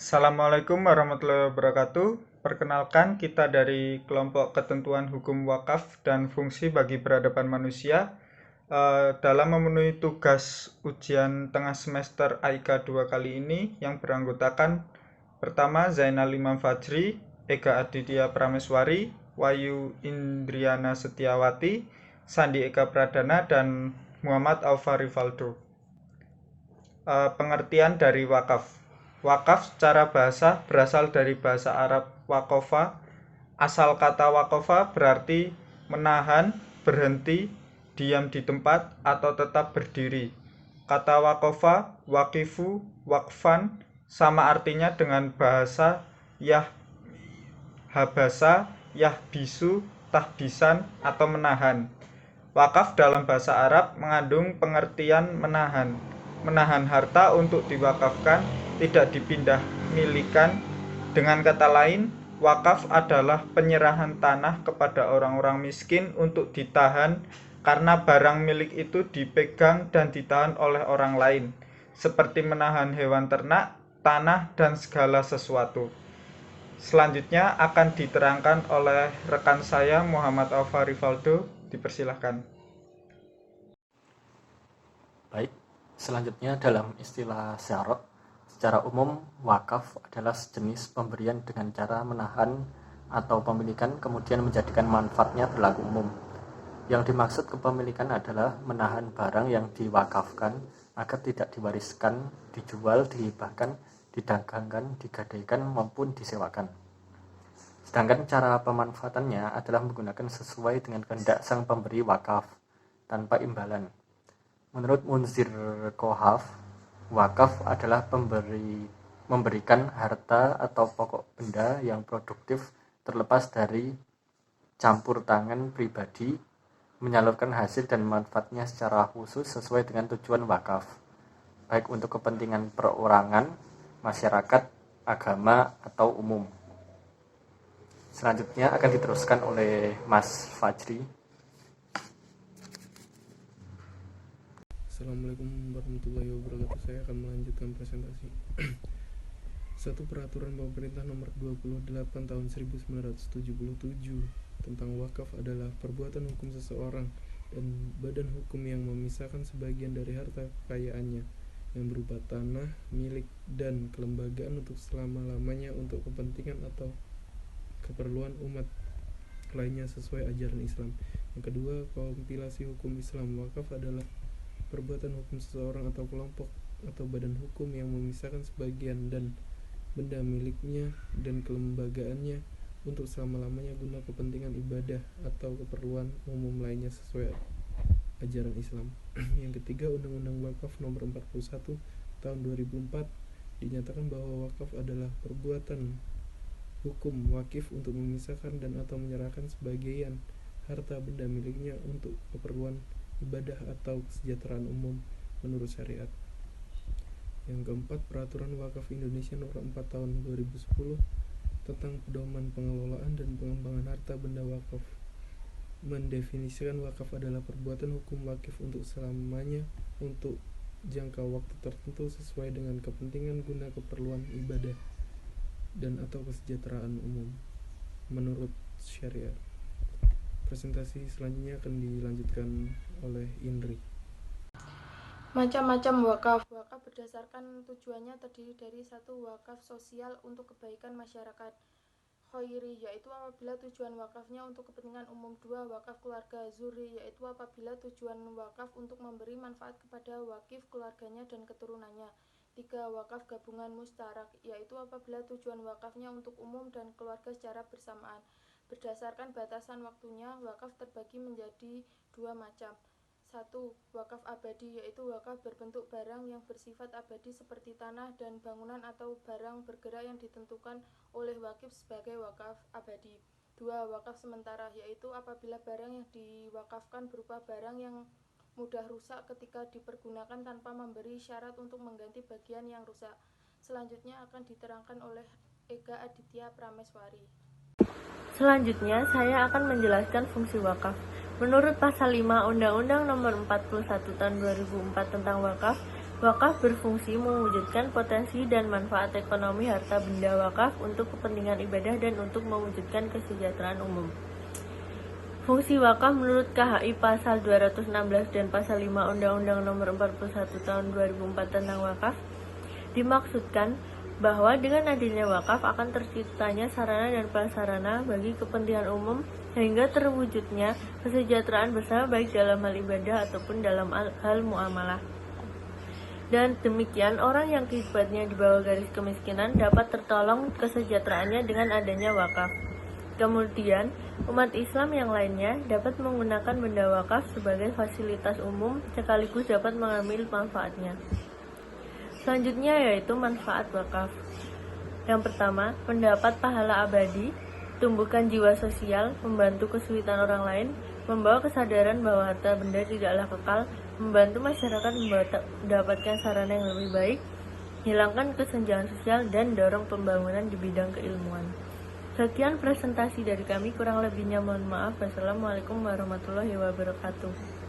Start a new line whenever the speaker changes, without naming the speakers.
Assalamualaikum warahmatullahi wabarakatuh. Perkenalkan, kita dari kelompok ketentuan hukum wakaf dan fungsi bagi peradaban manusia. Dalam memenuhi tugas ujian tengah semester AIK 2 kali ini yang beranggotakan pertama Zainal Imam Fajri, Ega Aditya Prameswari, Wahyu Indriana Setiawati, Sandi Eka Pradana, dan Muhammad Alfa Rivaldo. Pengertian dari wakaf. Wakaf secara bahasa berasal dari bahasa Arab wakofa. Asal kata wakofa berarti menahan, berhenti, diam di tempat, atau tetap berdiri. Kata wakofa, wakifu, wakfan sama artinya dengan bahasa habasa, yahbisu, tahbisan, atau menahan. Wakaf dalam bahasa Arab mengandung pengertian menahan. Menahan harta untuk diwakafkan, tidak dipindah milikan. Dengan kata lain, wakaf adalah penyerahan tanah kepada orang-orang miskin untuk ditahan karena barang milik itu dipegang dan ditahan oleh orang lain, seperti menahan hewan ternak, tanah, dan segala sesuatu. Selanjutnya akan diterangkan oleh rekan saya Muhammad Alfa Rivaldo. Dipersilahkan.
Baik, selanjutnya dalam istilah syarat, secara umum wakaf adalah sejenis pemberian dengan cara menahan atau pemilikan kemudian menjadikan manfaatnya berlaku umum. Yang dimaksud kepemilikan adalah menahan barang yang diwakafkan agar tidak diwariskan, dijual, dihibahkan, didagangkan, digadaikan maupun disewakan. Sedangkan cara pemanfaatannya adalah menggunakan sesuai dengan kehendak sang pemberi wakaf tanpa imbalan. Menurut Munzir Kohaf, wakaf adalah memberikan harta atau pokok benda yang produktif terlepas dari campur tangan pribadi, menyalurkan hasil dan manfaatnya secara khusus sesuai dengan tujuan wakaf, baik untuk kepentingan perorangan, masyarakat, agama, atau umum. Selanjutnya akan diteruskan oleh Mas Fajri.
Assalamualaikum warahmatullahi wabarakatuh. Saya akan melanjutkan presentasi. Satu Peraturan Pemerintah Nomor 28 Tahun 1977 tentang wakaf adalah perbuatan hukum seseorang dan badan hukum yang memisahkan sebagian dari harta kekayaannya yang berupa tanah, milik, dan kelembagaan untuk selama-lamanya untuk kepentingan atau keperluan umat lainnya sesuai ajaran Islam. Yang kedua, kompilasi hukum Islam. Wakaf adalah perbuatan hukum seseorang atau kelompok atau badan hukum yang memisahkan sebagian dan benda miliknya dan kelembagaannya untuk selama-lamanya guna kepentingan ibadah atau keperluan umum lainnya sesuai ajaran Islam. Yang ketiga, Undang-Undang Wakaf Nomor 41 Tahun 2004 dinyatakan bahwa wakaf adalah perbuatan hukum wakif untuk memisahkan dan atau menyerahkan sebagian harta benda miliknya untuk keperluan ibadah atau kesejahteraan umum menurut syariat. Yang keempat, Peraturan Wakaf Indonesia Nomor 4 Tahun 2010 tentang pedoman pengelolaan dan pengembangan harta benda wakaf mendefinisikan wakaf adalah perbuatan hukum wakif untuk selamanya untuk jangka waktu tertentu sesuai dengan kepentingan guna keperluan ibadah dan atau kesejahteraan umum menurut syariat. Presentasi selanjutnya akan dilanjutkan oleh Indri.
Macam-macam wakaf. Wakaf berdasarkan tujuannya terdiri dari satu, wakaf sosial untuk kebaikan masyarakat khairi, yaitu apabila tujuan wakafnya untuk kepentingan umum. 2, wakaf keluarga zuri, yaitu apabila tujuan wakaf untuk memberi manfaat kepada wakif, keluarganya, dan keturunannya. 3, wakaf gabungan mustarak, yaitu apabila tujuan wakafnya untuk umum dan keluarga secara bersamaan. Berdasarkan batasan waktunya, wakaf terbagi menjadi 2 macam. 1. Wakaf abadi, yaitu wakaf berbentuk barang yang bersifat abadi seperti tanah dan bangunan atau barang bergerak yang ditentukan oleh wakif sebagai wakaf abadi. 2. Wakaf sementara, yaitu apabila barang yang diwakafkan berupa barang yang mudah rusak ketika dipergunakan tanpa memberi syarat untuk mengganti bagian yang rusak. Selanjutnya akan diterangkan oleh Ega Aditya Prameswari.
Selanjutnya, saya akan menjelaskan fungsi wakaf. Menurut Pasal 5 Undang-Undang Nomor 41 Tahun 2004 tentang wakaf, Wakaf berfungsi mewujudkan potensi dan manfaat ekonomi harta benda wakaf untuk kepentingan ibadah dan untuk mewujudkan kesejahteraan umum. Fungsi wakaf menurut KHI pasal 216 dan pasal 5 Undang-Undang Nomor 41 Tahun 2004 tentang wakaf dimaksudkan bahwa dengan adanya wakaf akan terciptanya sarana dan prasarana bagi kepentingan umum sehingga terwujudnya kesejahteraan bersama baik dalam hal ibadah ataupun dalam hal muamalah. Dan demikian orang yang akibatnya di bawah garis kemiskinan dapat tertolong kesejahteraannya dengan adanya wakaf. Kemudian, umat Islam yang lainnya dapat menggunakan benda wakaf sebagai fasilitas umum sekaligus dapat mengambil manfaatnya. Selanjutnya yaitu manfaat wakaf. Yang pertama, mendapat pahala abadi, tumbuhkan jiwa sosial, membantu kesulitan orang lain, membawa kesadaran bahwa harta benda tidaklah kekal, membantu masyarakat mendapatkan sarana yang lebih baik, hilangkan kesenjangan sosial, dan dorong pembangunan di bidang keilmuan. Sekian presentasi dari kami, kurang lebihnya mohon maaf. Wassalamualaikum warahmatullahi wabarakatuh.